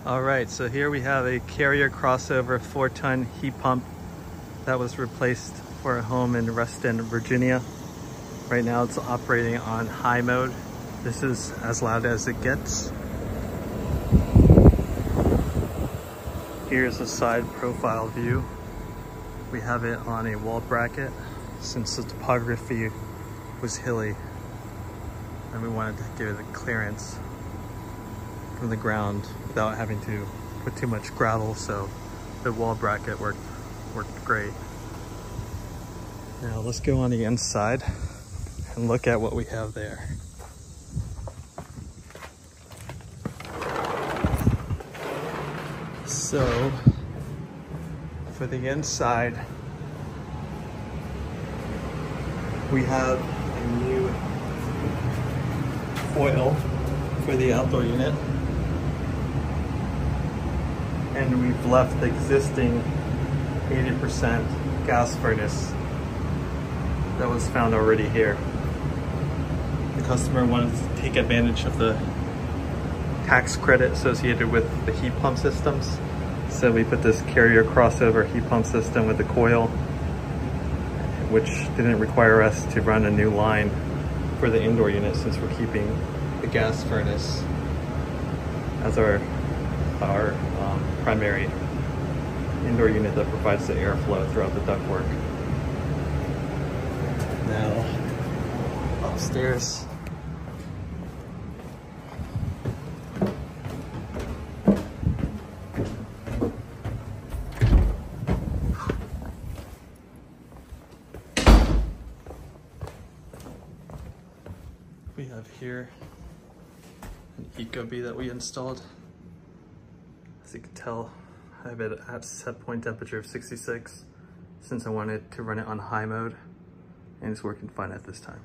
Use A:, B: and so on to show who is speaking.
A: All right, so here we have a Carrier crossover 4-ton heat pump that was replaced for a home in Reston, Virginia. Right now it's operating on high mode. This is as loud as it gets. Here's a side profile view. We have it on a wall bracket since the topography was hilly and we wanted to give it a clearance from the ground without having to put too much gravel, so the wall bracket worked great. Now let's go on the inside and look at what we have there. So for the inside, we have a new coil for the outdoor unit, and we've left the existing 80% gas furnace that was found already here. The customer wanted to take advantage of the tax credit associated with the heat pump systems, so we put this Carrier crossover heat pump system with the coil, which didn't require us to run a new line for the indoor unit since we're keeping the gas furnace as our primary indoor unit that provides the airflow throughout the ductwork. Now, upstairs. We have here an Ecobee that we installed. As you can tell, I have it at set point temperature of 66 since I wanted to run it on high mode, and it's working fine at this time.